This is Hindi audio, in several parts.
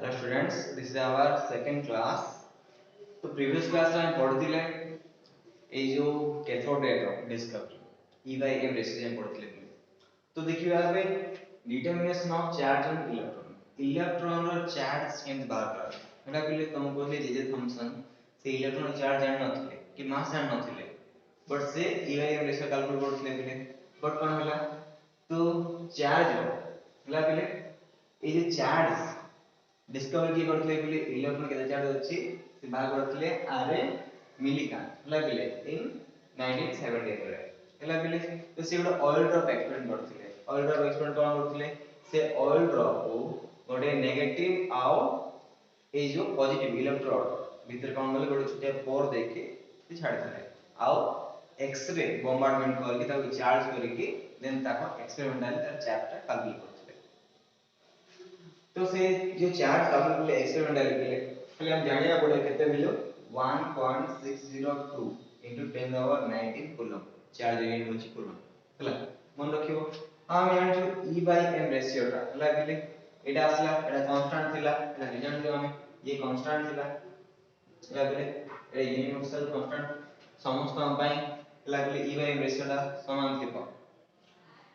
Hello students, this is our second class. तो previous class में पढ़ुथिले ए जो cathode ray discovery E by M ratio में पढ़ुथिले। तो देखियो यहाँ पे determination of charge on electron रो चार्ज केमति बाहर करा एटा पहिले तुम कहले जे थॉमसन से इलेक्ट्रॉन चार्ज जान नथिले कि मास जान नथिले बट से E by M ratio calculate करथिले पहिले बट कोन होला तो चार्ज होला पहिले ए जे चार्ज डिस्कवर किए करथिले पहिले इलेक्ट्रॉन केते चार्ज अछि से बाहर करथिले आरए मिलिकन होला पहिले इन 1978 रे होला पहिले तो से गोटे ऑयल ड्रॉप एक्सपेरिमेंट करथिले ऑयल ड्रॉप एक्सपेरिमेंट कोन करथिले से ऑयल ड्रॉप को गोटे नेगेटिव आउ ए जो पॉजिटिव इलेक्ट्रोड भीतर कोन गले गोटे छोटे पोर देके से छाड़थिले आउ एक्स-रे बॉम्बार्डमेंट करके ताको चार्ज करके देन ताको एक्सपेरिमेंटली तार चार्ज कैलकुलेट तो से जो चार्ज कैलकुलेट एक्सपेरिमेंटली के लिए खाली हम जानिया पड़े केते मिलो 1.602 into 10 the power 19 coulomb charge unit होची कूलम हला मन रखियो हम जान जो E by M रेशियो टा हला बेले एटा आसला एटा कांस्टेंट थिला हला रिजल्ट जो हम ये कांस्टेंट थिला हला बेले ए यूनिवर्सल कांस्टेंट समस्त हम पाई हला बेले E by M रेशियो टा समान थिबो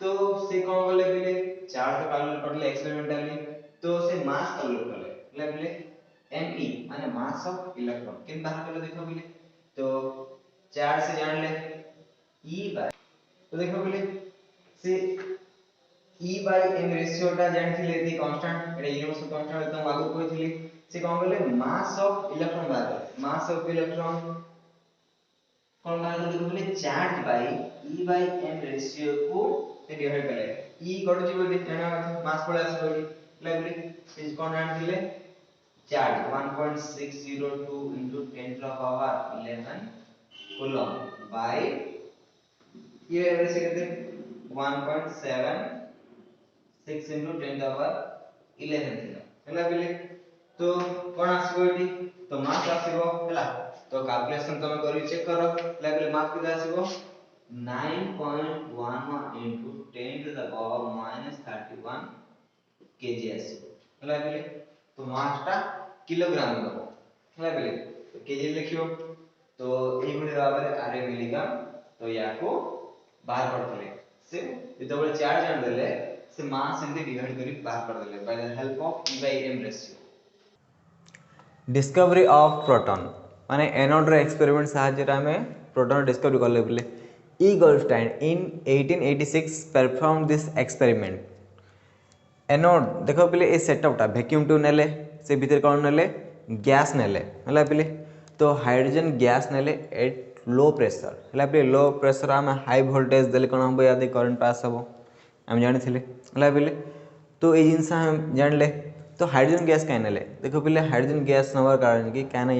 तो से कोन बोले बेले चार्ज कैलकुलेट करले एक्सपेरिमेंटली तो से मास कैलकुलेट करले बोले me माने मास ऑफ इलेक्ट्रॉन किन बाहर करले देखो बोले तो चार्ज से जान ले E बाय तो देखो बोले से E by m रेशियो टा जान थिले थी कांस्टेंट एटा यूनिवर्सल कांस्टेंट एकदम आगु कहथिली से कोन बोले मास ऑफ इलेक्ट्रॉन बाहर मास ऑफ इलेक्ट्रॉन कोन बाहर देखो बोले charge by E by m ratio को से डिवाइड करले E कट जीव जाना मास पळे आसबो लाइब्रेरी इज कौन आनथिले charge 1.602 into 10 to the power 11 coulomb बाय ये ऐसे कहते 1.76 into 10 to the power 11 थिला हला बेले तो कोन आसीबो एटी तो मास आसीबो हला तो कैलकुलेशन तमे करी चेक करो हला बेले मास केते आसीबो 9.11 into 10 to the power -31 K G आसीबो हला बेले तो मास टा किलोग्राम दबो हला बेले तो केजी लिखियो तो एई भली भाबरे आरे मिलीग्राम तो याको बाहर करथले से जेतबे चार्ज आन देले से मास एंते डिवाइड करी बाहर कर देले by the help of E by M ratio discovery of proton माने एनोड रे एक्सपेरिमेंट साहाय्य रे हमें प्रोटॉन डिस्कवरी करले बोले E Goldstein in 1886 perform this experiment anode देखो पहले ये सेटअप टा वैक्यूम ट्यूब नेले से भीतर कौन नेले गैस नेले हला पहले तो हाइड्रोजन गैस नेले एट लो प्रेशर हला पहले लो प्रेशर हम हाई वोल्टेज देले कोन हम याद करंट पास हबो हम जानि थिले हला पहले तो ये जिंस हम जान ले तो हाइड्रोजन गैस काहे नेले देखो पहले हाइड्रोजन गैस नवर कारण कि काहे ना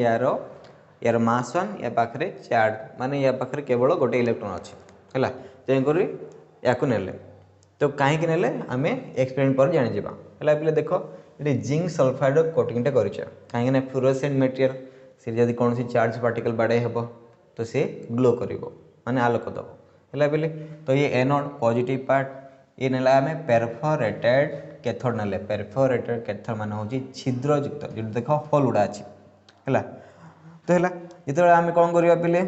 यार मास 1 या पाखरे चार्ज माने या पाखरे केवल गोटे इलेक्ट्रॉन अछि हला तेन करी याकू नेले तो कहीं के नेले आमे एक्सपेरिमेंट पर जानि जेबा हला पहले देखो ये जिंक सल्फाइड कोटिंग टा करिछ कहीं ना फ्लोरोसेंट मटेरियल से जदी कोन सी चार्ज पार्टिकल बाडे हेबो तो से ग्लो करिवो माने आलोक दबो हला पहले तो ये एनोड पॉजिटिव पार्ट ये नेला आमे परफोरेटेड कैथोड नेले परफोरेटेड कैथोड माने होची छिद्र युक्त जो देखो होल उडा अछि हला तो हला जेते आमे कोन करिया पहले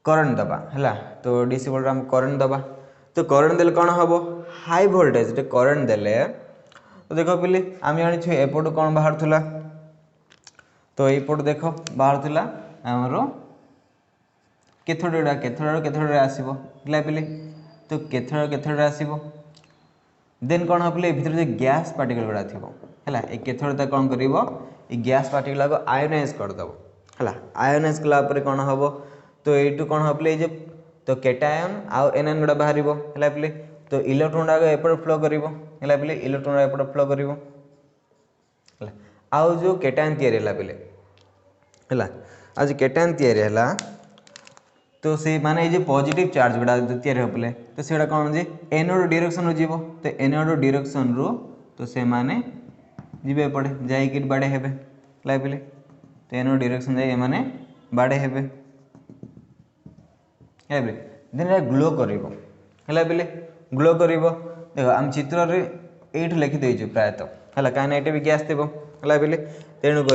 करंट दबा हला तो डीसी वोल्ट हम करंट दबा तो करंट देले कोन हबो हाई वोल्टेज रे करंट देले तो देखो पहले आम जानि छु एपट कोन बाहर थला तो एपट देखो बाहर थला हमरो कैथोड रे आसीबो हला पहले तो कैथोड रे आसीबो देन कोन हबले भीतर जे गैस पार्टिकल गुडा थिबो हला ए कैथोड त कोन करिवो ए गैस पार्टिकल को आयोनाइज कर दबो हला आयोनाइज कला पर कोन हबो तो एटू कोन हबले जे तो कैटायन आउ एनएन गुडा बाहरिबो हला पहले तो इलेक्ट्रॉन आगे एपट फ्लो करिवो हला पहले इलेक्ट्रॉन एपट फ्लो करिवो हला आउ जो कैटायन तयारी हला पहले हला आज कैटायन तयारी हला तो से माने जे पॉजिटिव चार्ज गुडा तयारी होपले तो सेडा कोन जे एनोड डायरेक्शन रो जीवो तो एनोड डायरेक्शन रो तो से माने जीवे पड़े जाई कि बाडे हेबे हला पहले तो एनोड डायरेक्शन जाई माने बाडे हेबे हेबे देन ग्लो करिवो हला पहले ग्लो करिवो देखो हम चित्र रे ये लिखि देछु प्रायतः है कहीं ये भी गैस थी है बोले तेणुक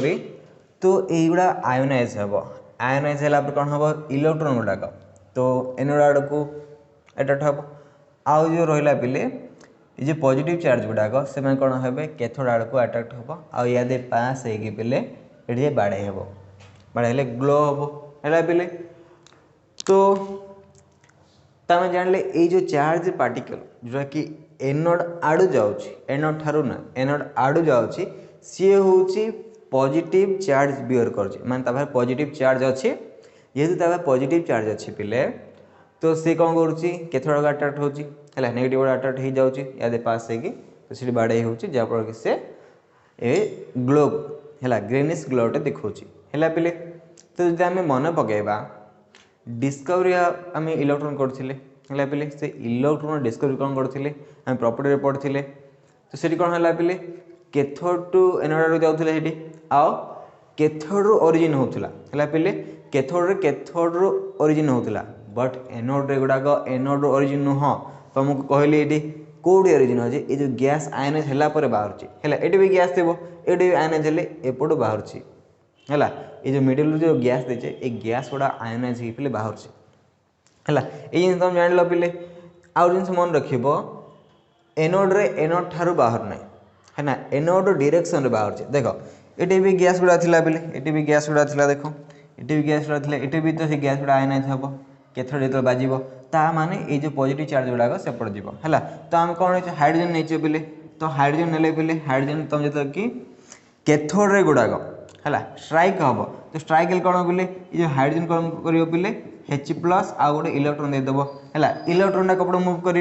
तो युवा आयोनाइज हम आयोनाइज है कौन हम इलेक्ट्रॉन गुड़ाक तो एनोड आड़ को अट्राक्ट हम आउ जो रहा पिले ये पॉजिटिव चार्ज गुड़ाक से कौन हे कैथोड आड़ को अट्राक्ट हम आउ यादे पास होगी पिले ये बाड़े हम बाड़े ग्लो हम है पिले तो तमें जानले ये जो चार्ज पार्टिकल जोटा कि एनोड आड़ू जाऊँगी एनोड ठारू ना एनोड आड़ू जाऊँगी सी हूँ पॉजिटिव चार्ज बियर कर माने पॉजिटिव चार्ज अच्छी जेहेतु पॉजिटिव चार्ज अच्छी पिले तो सी कौन करोड अट्राक्ट होगी नेगेटिव अट्राक्ट हो जाऊँगी याद पास होगी तो सी बाड़े होफल कि से ग्लो है ग्रेनिश ग्लोटे देखा है पिले तो जब आम मन पकईवा डिस्कवरी आम इलेक्ट्रॉन करथिले है पिले से इलेक्ट्रॉन डिस्कवरी कौन करथिले आम प्रॉपर्टी पढ़ते तो सीटी कौन है पिले कैथोड टू एनोड आड़ जाऊे ये आओ कैथोड रु ओरिजिन होता है पिले कैथोड रु ओरिजिन होता बट एनोड रे गुड़ाक एनोड ओरिजिन नुह तुमको कहली ये कौटी ओरिजिन अच्छे ये जो गैस आयनाइज है बाहर है भी गैस थी ये भी आयनाइज हेले एपटू बाहर है ये जो मिडिल जो गैस देचे ये गैस गुड़ा आयनाइज हो बाहर है ये जिन तुम जान पिले आउ जिन मन रख एनोड रे एनोड ठारू बाहर ना है ना एनोड डायरेक्शन रे बाहर देख ये भी गैस गुड़ा थी पिले ये भी गैस गुड़ा थी देख ये भी गैस गुड़ा थी ये भी तो से गैस गुड़ा आयनाइज हम कैथोड जो बाजिब ता माने ये जो पॉजिटिव चार्ज गुड़ाक सेपट जीव है तो आम कौन हाइड्रोजन नहीं पिले तो हाइड्रोजन ने पिले हाइड्रोजन तुम जो कि कैथोड रे गुड़ाक है स्ट्राइक हम तो स्ट्राइक हेल्ले कौन पिले ये हाइड्रोजन कौन कर पिले H प्लस आउ गोटे इलेक्ट्रॉन देदेव है इलेक्ट्रॉन कपड़ मुव कर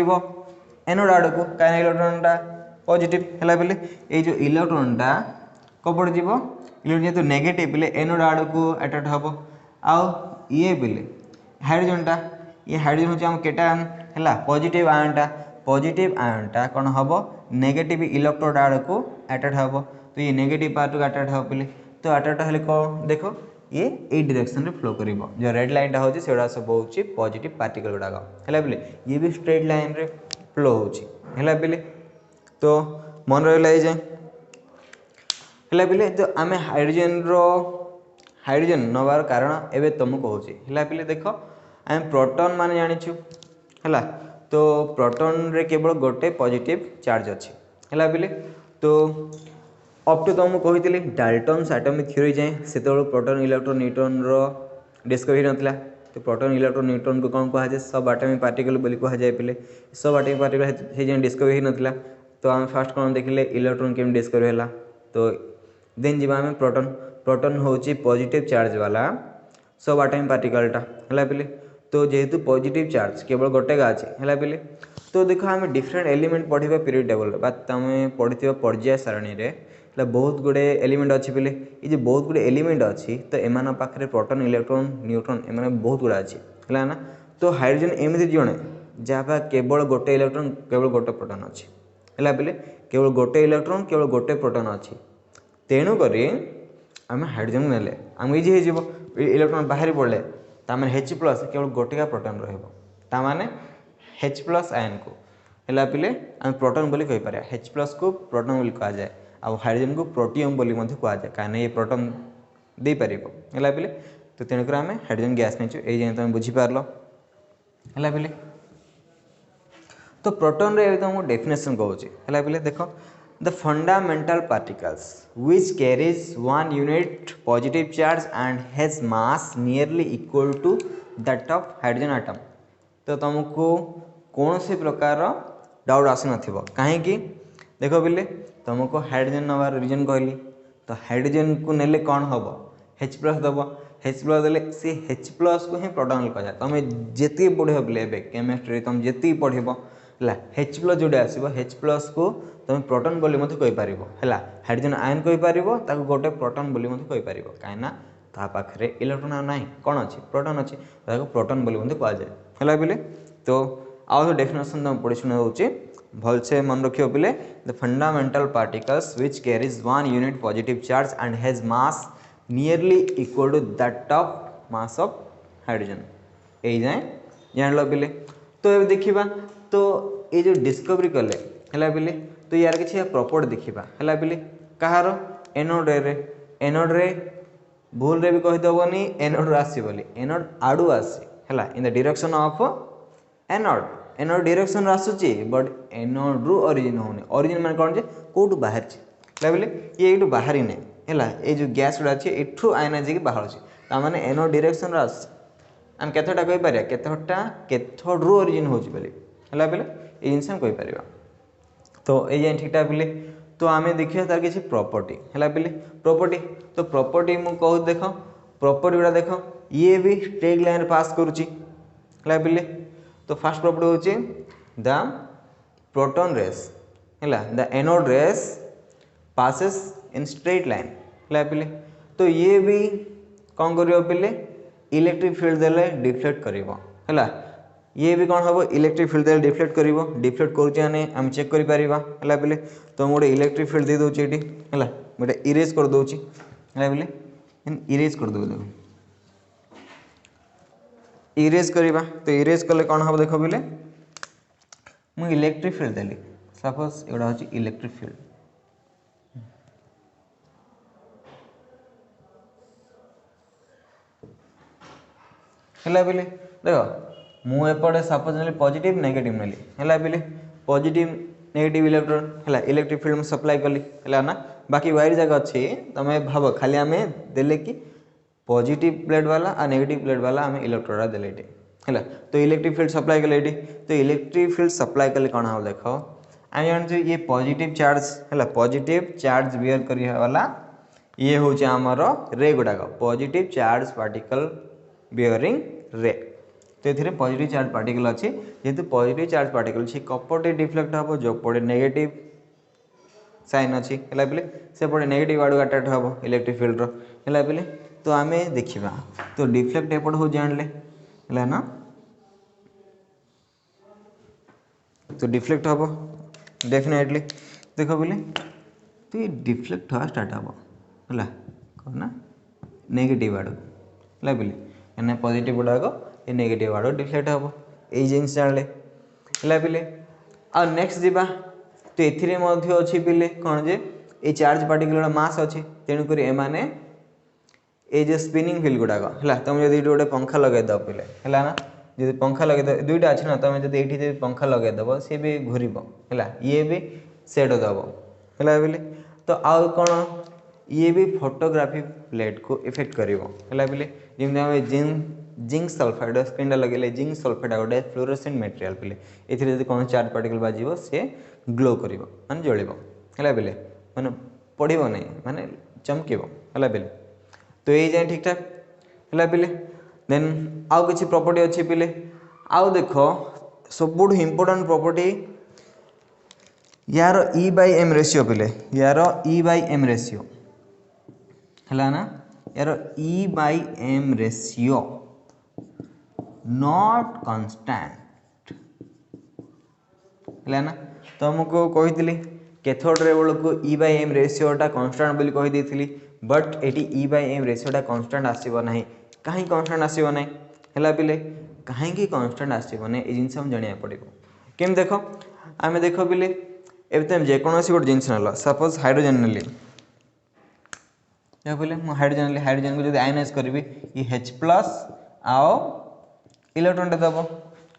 एनोड आड़ को कहीं इलेक्ट्रॉनटा पॉजिटिव है पिले ये जो इलेक्ट्रॉनटा कपड़ जीव इलेक्ट्रॉन जेहतु नेगेटिव पिले एनोड आड़ को अट्राक्ट हम आउ ये पिले हाइड्रोजनटा ये हाइड्रोजन हूँ आम केटायन है पॉजिटिव आयनटा कौन हम नेगेटिव इलेक्ट्रोड आड़ को अट्राक्ट हम तो ये नेगेटिव पार्ट को अट्राक्ट हम पिले तो अट्राक्ट हेल्ले कौन देख ये डायरेक्शन रे फ्लो कर जो रेड लाइन हो सब हूँ पॉजिटिव पार्टिकल गुड़ाक है पिले ये भी स्ट्रेट लाइन रे फ्लो है पिले तो मन रहा जाए है पिले जो आम हाइड्रोजन नवार कारण एवं तुमको है पिले देख आम प्रोटॉन मान जाचु है तो प्रोटॉन रे केवल गोटे पॉजिटिव चार्ज अच्छी है पिले तो अप टू तुमको कही डाल्टन्स एटॉमिक थ्योरी जाए से प्रोटॉन इलेक्ट्रॉन न्यूट्रॉन रो डिस्कवरी नाला तो प्रोटॉन इलेक्ट्रॉन न्यूट्रॉन को कौन कहुए सब एटॉमिक पार्टिकल बोली कहुए पिले सब एटॉमिक पार्टिकल डिस्कवरी नाला तो आम फास्ट कौन देखिले इलेक्ट्रॉन केम डिस्कवरी है तो देन जी आम प्रोटॉन हूँ पॉजिटिव चार्ज वाला सब एटॉमिक पार्टिकलटा है पिले तो जेहेतु पॉजिटिव चार्ज केवल गोटे अच्छे है पिले तो देख आम डिफरेंट एलिमेंट पढ़ा पीरियड टेबल तुम पढ़ी पर्याय सारणी में बहुत गुड़े एलिमेंट अच्छी पिले ये जो बहुत गुड़े एलिमेंट अच्छी तो एम पाखे प्रोटॉन इलेक्ट्रॉन न्यूट्रॉन एम बहुत गुड़ा अच्छी है ना तो हाइड्रोजन एमती जड़े जहाँ केवल गोटे इलेक्ट्रॉन केवल गोटे प्रोटॉन अच्छी है पिले केवल गोटे इलेक्ट्रॉन केवल गोटे प्रोटॉन अच्छी तेणुक आम हाइड्रोजन ने आम इजी हो इलेक्ट्रॉन बाहरी पड़े ताने H प्लस केवल गोटिका प्रोटॉन रही H प्लस आयन को है पिले आम प्रोटॉन बोली कहीपर H प्लस को प्रोटॉन बोली कह जाए आ हाइड्रोजन को प्रोटियम बोली कह जाए कहीं ये प्रोटॉन दे पार है पिले तो तेणुक आम हाइड्रोजन गैस नहीं ये जाए तुम बुझीपार है पिले तो प्रोटॉन रे तुमको डेफिनेशन कहूँ है पिले देख the fundamental particles which carries one unit positive charge and has mass nearly equal to that of hydrogen atom तो तुमको कौन से प्रकार डाउट आस न कहीं देख बिले तुमको हाइड्रोजन नवार रीजन कहली तो हाइड्रोजन को नेले कौन हम H प्लस दब H प्लस देले सी H प्लस को ही प्रोटॉन कह तुम जी पढ़ बिले केमिस्ट्री तुम जी पढ़ है H प्लस जोड़े आसो H प्लस को तुम प्रोटॉन बोली कहीपर है हाइड्रोजन आयन कहीपर गोटे प्रोटॉन बोली कहीपर कहीं ता पाखे इलेक्ट्रॉन ना कौन अच्छी प्रोटॉन अच्छी प्रोटॉन बोली कह जाए है पिले तो आउ डेफिनेशन तुम पढ़ी शुणा दूसरी भलसे मन रखियो पिले the fundamental particles which carries one unit positive charge and has mass nearly equal to that of mass of hydrogen यही जाए जान लो पिले तो ये देखा तो ये जो डिस्कवरी कले है पिले। तो यार किसी प्रॉपर्टी देखा है पिले कहार एनोड रे भूल रे भी कहीदेवनी एनोड रू आसी बोली एनोड आड़ू आसी है in the direction of anode direction आसूची बट एनोड रू ओरिजिन होनी ओरिजिन मान कौन जे कौटू बाहर बोले ये यूँ बाहर ना है ये जो गैस गुड़ा अच्छे एठू आयनाइज होकर बाहर ताने एनोड डायरेक्शन आस आम केतटा कहीपर केतटा कैथोड रू ओरिजिन हो बोले ये जिनस कहीपर तो ये ठीक ठाक बोले। तो आम देखिए तार किसी प्रॉपर्टी है बोले प्रॉपर्टी तो प्रॉपर्टी मुझे कहूँ देख प्रॉपर्टी गुड़ा देख ये भी स्ट्रेट लाइन पास करुच्ची है बोले। तो फास्ट प्रॉपर्टी हूँ द प्रोटॉन रेस है the anode rays passes in straight line है पिले। तो ये भी कौन कर पिले इलेक्ट्रिक फील्ड देले डिफ्लेक्ट कर है ये भी कौन हम इलेक्ट्रिक फील्ड देले डिफ्लेक्ट कर डिफ्लेक्ट करें चेक कर पिले। तो मुझे इलेक्ट्रिक फील्ड दे दूसरी है गोटे इरेज कर दूसरी है बोले इरेज कर दो इरेज करवा तो इरेज कले कौन हम देख बोले मुझे इलेक्ट्रिक फील्ड देली सपोज एगुड़ा हूँ इलेक्ट्रिक फील्ड है बोले देख मुझे सपोज ना पॉजिटिव नेगेटिव नेली है बोले पॉजिटिव नेगेटिव इलेक्ट्रॉन है इलेक्ट्रिक फील्ड में सप्लाई कली है ना बाकी वायर जगह अच्छे तुम भाव खाली आम देले कि पॉजिटिव प्लेट वाला और नेगेटिव प्लेट वाला आम इलेक्ट्रोडा देले है तो इलेक्ट्रिक फील्ड सप्लाई कले तो इलेक्ट्रिक फील्ड सप्लाई कले कौन हम देख आम जानते ये पॉजिटिव चार्ज है पॉजिटिव चार्ज बियर करवाला ये हूँ आमर रे गुड़ाक पॉजिटिव चार्ज पार्टिकल बियरिंग रे तो ये पॉजिटिव चार्ज पार्टिकल अच्छी जेहेतु पॉजिटिव चार्ज पार्टिकल अच्छी कपटे डिफ्लेक्ट हम जो पड़े नेगेटिव साइन अच्छी है बोले से पड़े नेगेटिव आड़ अट्राक्ट हम इलेक्ट्रिक फील्ड है बोले। तो आम देखा तो डिफ्लेक्ट एपट हो जानले है ना तो डिफ्लेक्ट हम डेफिनेटली देख बोले तो ये डिफ्लेक्ट हवा स्टार्ट हम है कौन ना नेगेटिव आड़ है बोले कहना पॉजिटिव गुड़ाक ये नेगेटिव आड़ डिफ्लेक्ट हम यही जिनस जानले है बोले आ नेक्स्ट जीवा तो ये अच्छी पिले कौन जे ये चार्ज पार्टिकल मास अच्छी तेणुक एमाने ये जो स्पिनिंग व्हील गुड़ाक है तुम जब गोटे पंखा लगेद पिले है ना जो पंखा लगेद दुईटा अच्छी ना तुम जब ये पंखा लगेदेव सी भी घूर है ये भी सेट दब है बोले। तो आउ कौन ये भी फोटोग्राफी प्लेट को इफेक्ट कर बोले जमी जिंक सल्फाइड स्क्रीन लगे जिंक सल्फाइड गोटे फ्लोरोसेंट मटेरियल पिले ये कौन चार्ज पार्टिकल बाजी सी ग्लो कर माने जल है बोले माने पड़ नहीं माने चमक है बोले। तो ये जाए ठीक ठाक है पिले। देन आउ किसी प्रॉपर्टी अच्छी पिले आउ देख सब इम्पोर्टाट प्रॉपर्टी यार E/M रेशियो पिले यार E/M रेशियो है ना यार E/M रेशियो नॉट कांस्टेंट है ना। तो हमको कही कैथोड रे बेलू E/M रेशियोटा कांस्टेंट बोली कही बट ये E/M रेशियोटा कांस्टेंट आसो ना कहीं कांस्टेंट आसो ना है पिले कहीं कांस्टेंट आसो ना ये जिनस जाना पड़ो केम देख आम देख पिले एवं तुम जेकोसी गोटे जिनस ना सपोज हाइड्रोजेन नेली क्या बोले मुझे हाइड्रोजेन को जब आयनाइज करी ये H+ आओ इलेक्ट्रॉन दब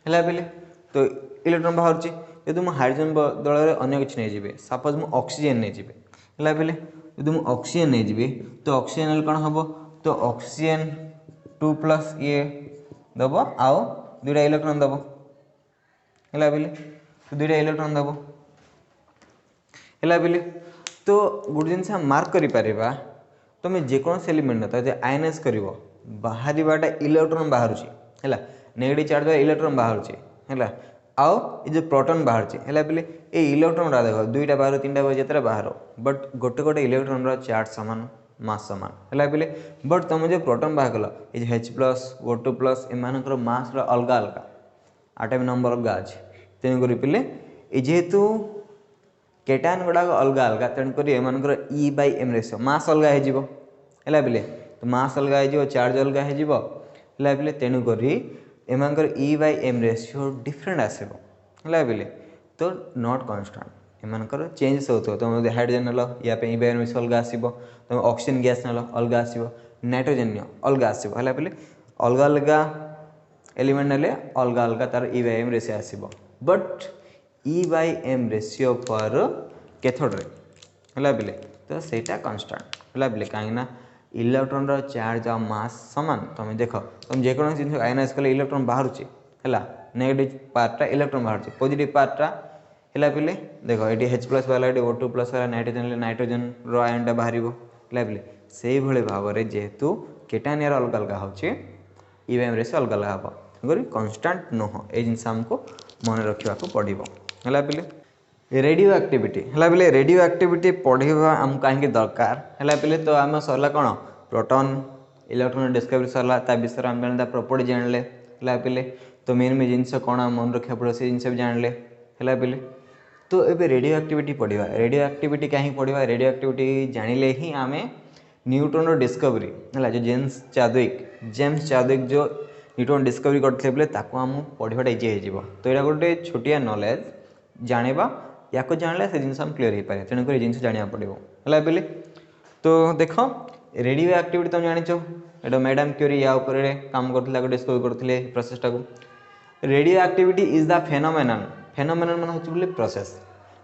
है बोले। तो इलेक्ट्रॉन बाहर यदि मुझे हाइड्रोजेन बदल अन्य किसी नहीं जी सपोज मुझे ऑक्सीजन नहीं जी है बोले यदि मुझे ऑक्सीजन नहीं जी तो ऑक्सीजन कौन हम तो ऑक्सीजन 2+ ये दब आओ दुईटा इलेक्ट्रॉन दब है बोले तो दुईटा इलेक्ट्रॉन दब है बोले। तो गोटे जिनस मार्क कर तुम जेकोसी एलिमेंट ना आयनाइज कर बाहरटा इलेक्ट्रॉन बाहर है नेगेटिव चार्ज इलेक्ट्रॉन बाहर है आओ ये जो प्रोटॉन बाहर है बोले ये इलेक्ट्रॉन देख दुईटा बाहर 3टा बाहर जितने बाहर बट गोटे गोटे इलेक्ट्रॉन चार्ज सामान मास सामान है बोले। बट तुम जो प्रोटॉन बाहर कल ये H+ O2+ एम मास अलग अलग आटोमिक नंबर अलग अच्छे तेणुक पिले जेहेतु केटायन गुड़ाक अलग अलग तेणुक E/M रेशियो मास अलग है बोले तो मास अलग हो चार्ज अलग है बोले तेणुक एम E/M रेशियो डिफरेंट आसो है बोले। तो नॉट कांस्टेंट एमानकर चेंजेस होतो तुम हाइड्रोजन नल या पे इबेन मिस अलग आसीबो तुम ऑक्सीजन गैस नल अलग आसीबो नाइट्रोजन अलग आसीबो हला पले अलग अलग एलिमेंट नेले अलग अलग तार ई बाय एम रेशियो आसीबो but E by M ratio for cathode ray हला पले तो सेटा कांस्टेंट हला पले काईना इलेक्ट्रॉन रो चार्ज और मास समान तुम देख तुम जे कोनो जिंस आयनाइज कले इलेक्ट्रॉन बाहरुची हला नेगेटिव पार्टटा इलेक्ट्रॉन बाहरुची पॉजिटिव पार्टटा हला पले देखो ये H+ वाला ये O2+ वाला नाइट्रोजन नाइट्रोजन रो आयनटा बाहरिबो हला पले सेही भले भाव रे जेहेतु केटायन यार अलग अलग होची ईएम रेशियो अलग अलग हबो अगर कांस्टेंट न हो ए जिंस हमको मन रखिबा को पड़िबो हला पले रेडियो एक्टिविटी हला पले रेडियो एक्टिविटी पढ़िबा हम काहे दरकार हला पले तो हम सरला कोन प्रोटॉन इलेक्ट्रॉन डिस्कवरी सरला ता विषय हम जानता प्रॉपर्टी जानले हला पले तो मेन में जिंस कोन मन रखिया पड़ो से जिंस भी जानले हला पले तो ये रेडियो एक्टिविटी पढ़ा रेडियो एक्टिविटी कहीं पढ़ा रेडियो एक्टिविटी जानिले ही आम न्यूट्रॉन डिस्कवरी है जो जेम्स चार्विक जो न्यूट्रॉन डिस्कवरी करते बोले आम पढ़ाटा इजी हो तो यहाँ गोटे छोटिया नॉलेज जाना या जानले से जिन क्लीयर हो पाए तेणुक जिन जाना पड़ो है बोले तो देख रेडियो एक्टिविटी तुम जान ये मैडम क्यूरी या काम करते डिस्कवरी करते प्रोसेसटा को radio activity is the phenomenon मान होची process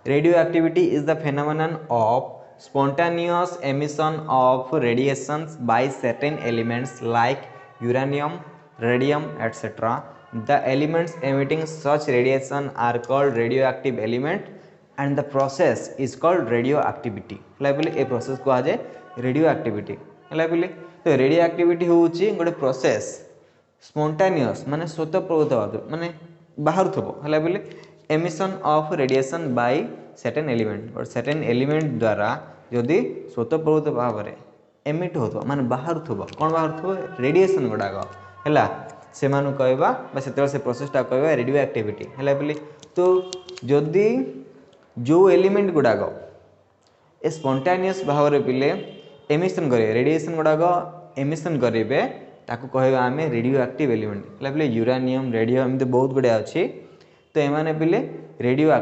radio activity is the phenomenon of spontaneous emission of radiations by certain elements like uranium radium etc the elements emitting such radiation are called radioactive element and the process is called radioactivity हला बोले ए प्रोसेस को आजे radioactivity हला बोले तो radioactivity होची गोटे प्रोसेस स्पॉन्टेनियस माने स्वतःप्रवृत्त माने बाहर थबो हला बोले emission of radiation by certain element और सर्टेन एलिमेंट द्वारा जदि स्वतःप्रवृत्त भाव में एमिट होतो माने बाहर थबो कोन बाहर थबो रेडिएशन गुडाक हला से मानु कहबा बा सेते से प्रोसेसटा कहबा रेडियो एक्टिविटी हला बोले तो जदि जो एलिमेंट गुडाक ए स्पॉन्टेनियस भाव में पिले एमिशन करे रेडिएशन गुडाक एमिशन करेबे ताको कहबा आमे रेडियो एक्टिव एलिमेंट हला बोले यूरेनियम रेडियम एमते बहुत गुडे अछि तो एमाने पिले रेडियो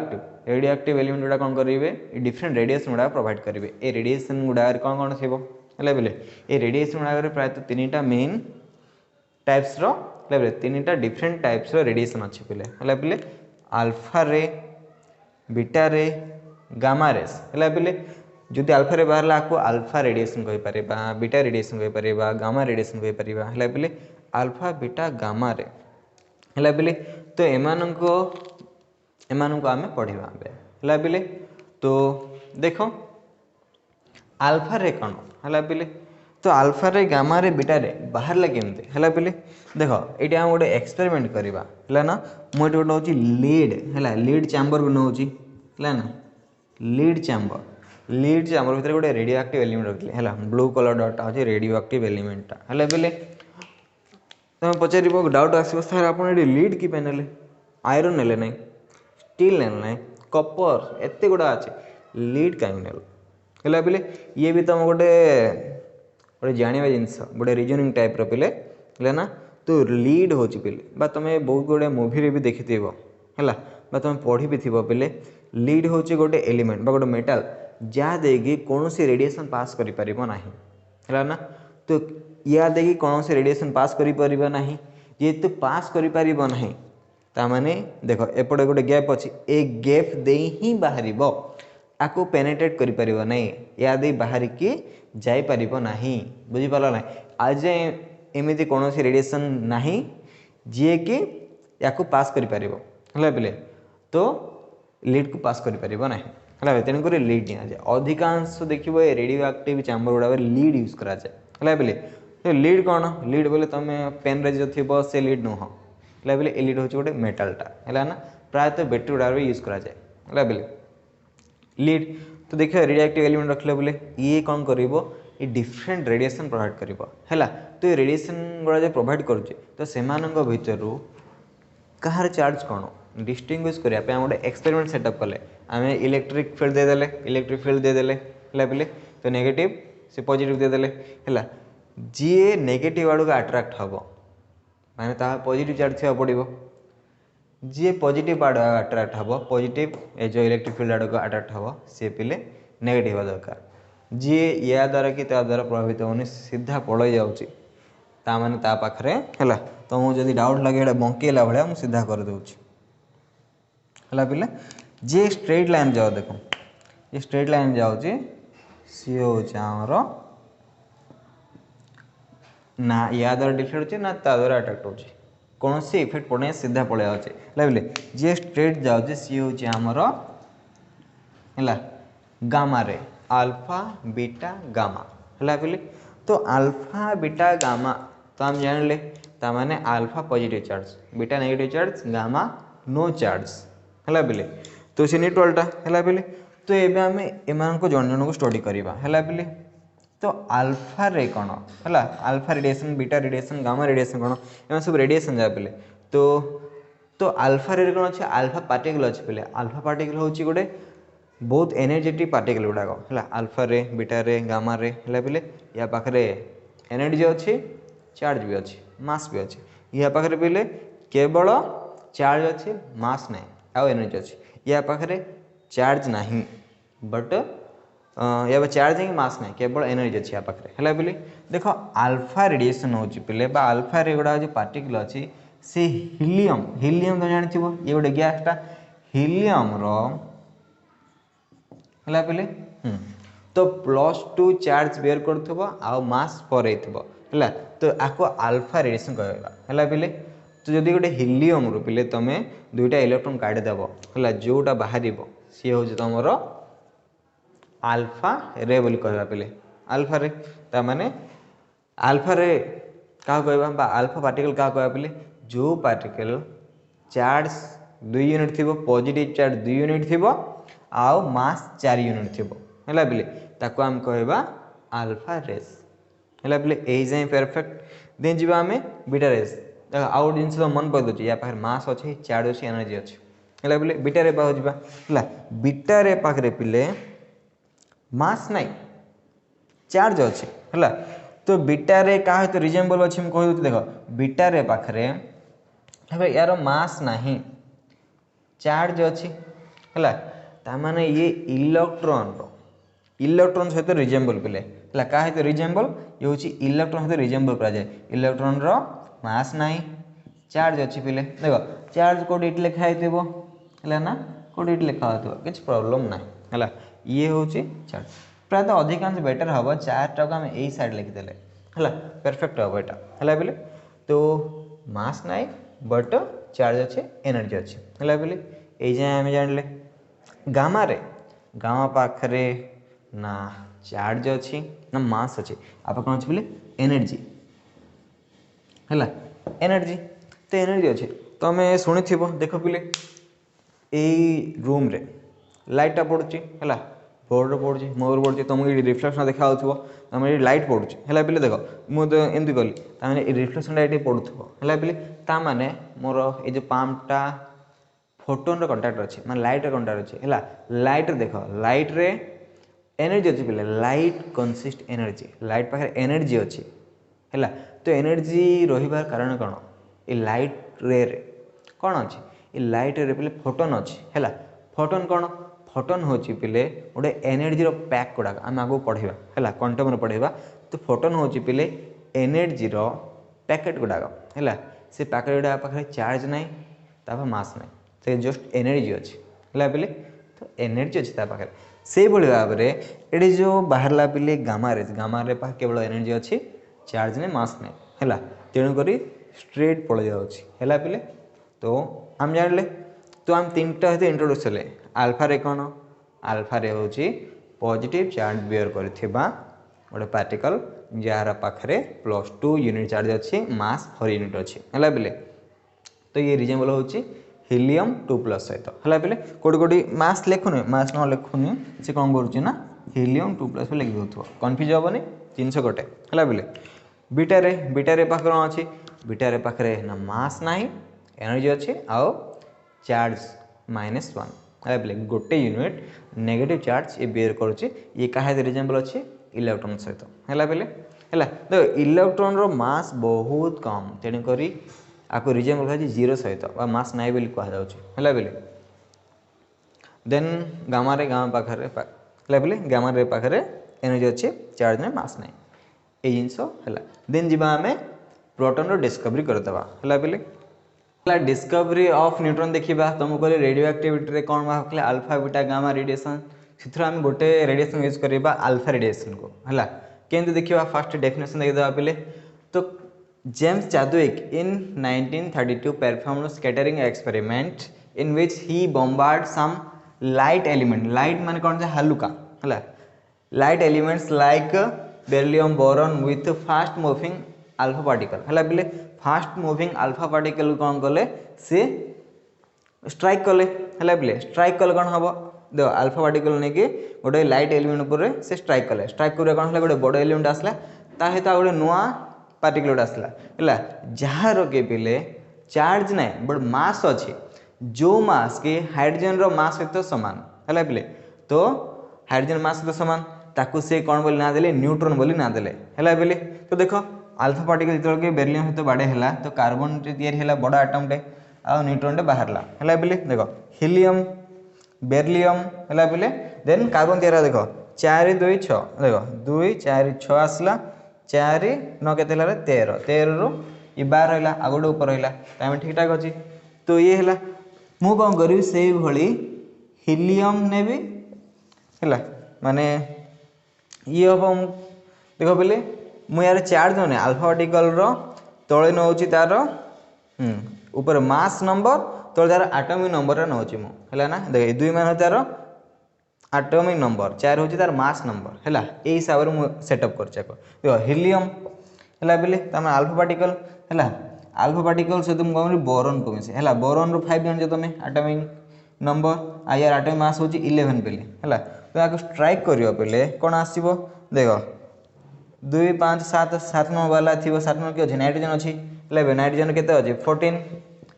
एक्टिव एलिमेंट गुडा कौन करेंगे डिफरेंट रेडिएशन गुडा प्रोवाइड करेंगे ए रेडिएशन गुडा कौन कौन थी है बोले ये रेडिएशन गुडा प्रायतः 3टा मेन टाइप्स रे 3टा डिफरेंट टाइप्स रेडिएशन अच्छे पिले है बोले अल्फा रे बीटा रे गामा रेस है बोले जदि अल्फा रे बाहर को अल्फा रेडिएशन कहि पारे बा बीटा रेडिएशन कहि पारे बा गामा रेडिएशन कहि पारे बा है बोले अल्फा बीटा गामा रे है बोले तो एमाननको आमे पढ़िबा है बोले तो देख अल्फा रे कौन है बोले तो अल्फा रे गामा रे बीटा रे बाहर ला केमते है बोले देख ये हम गोटे एक्सपेरिमेंट करवा है ना मुझे गोटे हूँ लीड है लीड चैम्बर को नौची है ना लीड चैम्बर भितर गोटे रेडियो एक्टिव एलिमेंट रखिले है ब्लू कलर डॉट हूँ रेडियो एक्टिव एलिमेंटा है बोले तुम पचार डाउट आसो सर आप लीड की पेन आयरन नेले ना स्टील नेले ना कपर एत गुड़ा अच्छे लीड कहीं नेल है बोले ये भी तुम गोटे जानवा जिनस गोटे रिजनिंग टाइप पिले है ना तो लीड हो पिले बा तुम बहुत गुड़े मुवी भी देखी है बा तुम पढ़ी भी थी पिले लीड हूँ गोटे एलिमेंट बा गोटे मेटाल जहाँ देगी कौन सी रेडिएशन पास कर है ना तो या देखिए कौन से रेडिएशन पास करि परिबा नहीं जेहेतु पास करि परिबा नहीं ता माने देखो एपटे गोटे गैप अच्छी ए गैप दे ही बाहरिबो आको पेनेट्रेट करि परिबा नहीं या दे बाहर की जाई परिबो नहीं बुझी पाला ना आज एमिति कौन से रेडिएशन नहीं जे कि याको पास करि परिबो हला बेले तो लीड को पास करि परिबो नहीं हला तेन को लीड निया जाय अधिकांश देखिबो रेडियो एक्टिव चैम्बर गुडा लीड यूज करा जाय हला बेले तो लीड कौन लीड बोले तुम पेन रे जो थी से लीड नुह है बोले ए लीड हूँ गोटे मेटालटा है ना प्रायतः बैटेरी गुड़ा यूज करा जाए है बोले लीड तो देखिए रेडियो एक्टिव एलिमेंट रखले बोले ये कौन करिवो ये डिफरेंट रेडिएशन प्रोवाइड करिवो हैला तो ये रेडिएशन गुड़ा जो प्रोवाइड करुचे तो सेमानंग भितरु कहार चार्ज कौन डिस्टिंग्विश करिया पे गोटे एक्सपेरिमेंट सेटअप कले आम इलेक्ट्रिक फील्ड देदेले है बोले तो नेगेटिव से पॉजिटिव देदेले है जी नेगेटिव आड़ को अट्राक्ट हम माने पॉजिटिव चार्ज थी पड़ो जी पॉजिटिव आड़ अट्राक्ट हम पॉजिटिव ए जो इलेक्ट्रिक फील्ड आड़ को अट्राक्ट हम सी पिले नेगेटिव हवा दरकार जी या द्वारा कि द्वारा प्रभावित होनी सीधा पड़े जाऊँगी ताने ता पाखे है तो मुझे डाउट लगे बंकेला भाया मुझे सीधा कर दूँगी है पिले जी स्ट्रेट लाइन जाओ देख ये स्ट्रेट लाइन जाऊँगी सी हूँ आमर ना या द्वारा डिफ्लेक्ट हो ना ता द्वारा अट्राक्ट हो कौन सी इफेक्ट पड़े सीधा पड़े जाऊँचे है जी स्ट्रेट जाऊँगी सी हूँ आमर है gamma ray alpha beta gamma है पिले तो अल्फा बीटा गामा तो हम जानले तामाने alpha positive charge beta negative charge gamma no charge है पिले तो सी न्यूट्रलटा है पिले तो ये आम एम को जन जन को स्टडी करवा है पिले तो अल्फा रे कौन है alpha radiation beta radiation gamma radiation कौन एम सब रेडिएशन जा पिले तो अल्फा रे कौन अच्छे अल्फा पार्टिकल अच्छे पिले अल्फा पार्टिकल हूँ गोटे बहुत एनर्जेटिक पार्टिकल गुड़ाक है अल्फा रे बीटा रे गामा रे है पिले या पाखे एनर्जी अच्छी चार्ज भी अच्छी मास भी अच्छी या पाखे पिले केवल चार्ज अच्छी मास ना आउ एनर्जी अच्छी या पाखे चार्ज ना बट या चार्ज ही मास ना केवल एनर्जी अच्छी या पाखे है पिले देख अल्फा रेडिएशन हो पिले अल्फा रे गुड़ा जो पार्टिकल अच्छी से हीलियम हीलियम तो जानी ये गोटे गैसटा हीलियम है पिले तो +2 चार्ज बेयर कर मास 4 है तो आपको अल्फा रेडिएशन कहवा है पिले तो जदि गोटे हीलियम रू पिले तुम दुईटा इलेक्ट्रॉन काढ़ीदेव है जोटा बाहर सी हूँ तुम अल्फा रे बोली कहवा पिले अल्फा रे ताने अल्फा रे क्या कहवा अल्फा पार्टिकल क्या कहवा पिले जो पार्टिकल चार्ज 2 यूनिट थी पॉजिटिव चार्ज 2 यूनिट थी आउ मास 4 यूनिट थी है पिले ताको आम कहवा अल्फा रेस है पिले यही जाए परफेक्ट देन जी आम बीटा रेस देख आउ गोटे जिन मन पड़े या पाखे मास अच्छे चार्ज अच्छी एनर्जी अच्छी है पिले बीटा रे पाखु जावा बीटा रे पाखे पिले मास नाई चार्ज अच्छी है तो बीटा रे क्या तो रिजेम्बल अच्छी मुझे कह देख बीटा रे पाखे यार मास नहीं चार्ज अच्छी है तामाने ये इलेक्ट्रॉन सहित रिजेम्बल पिले है क्या सहित रिजेम्बल ये हूँ इलेक्ट्रॉन सहित रिजेम्बल कराए इलेक्ट्रॉन रो मास नहीं चार्ज अच्छी पिले देख चार्ज कौटे ये लिखाई है ना कौटे ये लिखा हो कि प्रॉब्लम ना है ये हूँ चार्ज प्रायतः अधिकांश बेटर हम चार्ज टाक आम यही साइड लिखिदे है परफेक्ट हम यहाँ है पिले तो मास नाई बट चार्ज अच्छे एनर्जी अच्छी है पिले ये जाए आम जानले गामा रे गामा पाखरे ना चार्ज अच्छी ना मास अच्छी आप कौन अच्छे बोले एनर्जी है एनर्जी तो एनर्जी अच्छे तुम शुणी देख पिले यही रूम रे लाइटा पड़ुची है बोर्ड पड़ुची मोर पड़ुची तुमको ये रिफ्लेक्शन देखा तुम ये लाइट पड़ुची है पिले देख मुझे एमती कली ताने रिफ्लेक्शन ये पड़ुव है पिले ताने मोर ये जो पाम्पटा फोटोन रो कंटाक्ट अच्छे मैं लाइट रो कंटाक्ट अच्छे है लाइट देख लाइट रे एनर्जी अच्छी पिले लाइट कनसिस्ट एनर्जी लाइट पाखे एनर्जी अच्छी है तो एनर्जी रही कारण कौन ये लाइट रे कौन अच्छी ये लाइट रे पिले फोटोन अच्छी है फोटोन कौन फोटोन हूँ पिले गोटे एनर्जी रो पैक गुड़ाक आम आगे पढ़ा है क्वांटम रे पढ़ा तो फोटोन हूँ पिले एनर्जी रो पैकेट गुड़ाक है से पैकेट गुड़ा पाखे चार्ज ना मास ना से जस्ट एनर्जी अच्छी है पिले तो एनर्जी अच्छी पाखे से भाव में ये जो बाहर पिले गामा रे केवल एनर्जी अच्छी चार्ज नहीं मास नहीं है तेणुक स्ट्रेट पड़ जाए पिले तो आम जानले तो आम 3टा सहित इंट्रोड्यूस हेले अल्फा रे कौन अल्फा रे हूँ पॉजिटिव चार्ज बेयर करथिबा गोटे पार्टिकल जार पाखे +2 यूनिट चार्ज अच्छी मास 4 यूनिट अच्छी है पिले तो ये रिजेम्बल हूँ हीलियम 2+ सहित है पिले कौटी कौटी मास लिखुनि मास न लिखुनि से कौन करुच्ची हीलियम 2+ लिखि दौथ कन्फ्यूज हेनी जिनस गोटे है पिले बीटा रे पाखे कौन अच्छी बीटा रे पाखे ना मास ना एनर्जी अच्छी आउ चार्ज -1 है पिले गोटे यूनिट नेगेटिव चार्ज ये बेयर करुच्ची ये क्या रिजेम्बल अच्छी इलेक्ट्रॉन सहित है पिले है तो इलेक्ट्रॉन रो मास बहुत कम तेणुक आपको रिजेम्बल कर जीरो सहित मास नाई बोली कहला बेले देन गामा रे गामा पाखरे बोले गामा रे पाखरे एनर्जी अच्छे चार्ज ने मास नाई ये जिनस है देन जीवा आम प्रोटोन रो डिस्कवरी करदे है बोले डिस्कवरी ऑफ न्यूट्रॉन देखा तुमको कहले रेडियो एक्टिविटी कौन बाहर अल्फा बीटा गामा रेडिएशन से आम गोटे रेडिएशन यूज करवा अल्फा रेडिएशन को है केमती देखा फास्ट डेफिनेशन देखिए पे तो James Chadwick in 1932 performed scattering experiment in which he bombard some light element light माने कौन से हल्का है light elements like beryllium boron with fast moving alpha particle है बोले फास्ट मूविंग अल्फा पार्टिकल कौन कले सी स्ट्राइक कले है बोले स्ट्राइक कले कौन हम देख अल्फा पार्टिकल नहीं कि गोटे लाइट एलिमेंट उपर से स्ट्राइक कले स्ट्राइक कर कौन है गोटे बड़ एलिमेंट आसला ता सहित गोटे नुआ पार्टिकल गोटे आसला है जार के पिले चार्ज ना बट मास अच्छी जो मास कि हाइड्रोजन रो मास सहित सामान है बोले तो हाइड्रोजन मास सहित सामान ताकू से कौन बोली ना देले न्यूट्रॉन बोली ना देले है बोले तो देख अल्फा पार्टिकल जो बेरिलियम सहित बाड़े है तो कार्बन या बड़ आटम टे आ न्यूट्रॉन टे बाहरला है बोले देख हीलियम बेरिलियम है बोले देन कार्बन तैयार देख 4 2 6 देख 2 4 6 आसला 4 9 के 13 13 रु ये 12 रहा आ गोटे ऊपर रहा ठीक ठाक अच्छी तो ये है मु कौन करी से भली हीलियम ने भी है माने ये हम देख बोले मु यार चार्ज ने अल्फा पार्टिकल रो तले नौची तार ऊपर मास नंबर तो तार आटमिक नंबर नौची मु है ना देख 2 मान तार आटमिक नंबर 4 हूँ तार मास नंबर है ये हिसाब से मुझे सेटअप कर देख हीलियम है बोले तमें अल्फा पार्टिकल है अल्फा पार्टिकल सहित मुझे कौन बोरन को मिसे है बोरन रो 5 जान तुम आटमिक नंबर आ यार आटमिक मास हूँ 11 पे है तो आपको स्ट्राइक करियो पे कौन आसो देख 2 5 7 7 नंबर वाला थी 7 नंबर किए नाइट्रोजन अच्छी है नाइट्रोजन के 14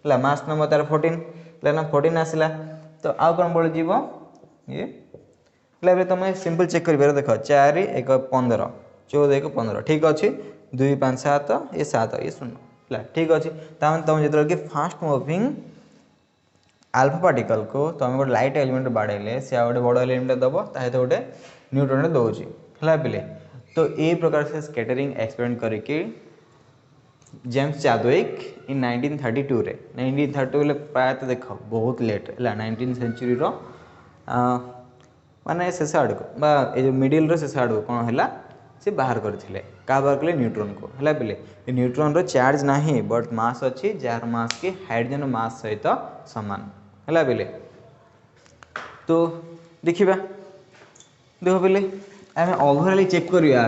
है मास नंबर तार 14 है 14 आसला तो आउ कौन बढ़ जीव ये है तुम सिंपल चेक कर देख 4 1 15 14 1 15 ठीक अच्छे 2 5 7 ये 7 ये 0 है ठीक अच्छे तुम जो कि फास्ट मूविंग अल्फा पार्टिकल को तुम गोटे लाइट एलिमेंट बाड़े से गोटे बड़ एलिमेंट दब ताकि गोटे न्यूट्रॉन दौर है पे तो ये प्रकार से स्कैटरिंग एक्सपेरिमेंट करके जेम्स चाडविक इन 1932 रे 1932 प्राय देख बहुत लेट है 19 सेंचुरी रो माने शेष आड़क जो मिडिल शेष आड़क कौन है सी बाहर करते क्या बाहर कले न्यूट्रॉन को है पे न्यूट्रॉन रो चार्ज ना बट मास अच्छी जार मास की हाइड्रोजन मास सहित सामान है पे तो देखा देख पे आम ओवरऑल चेक करिया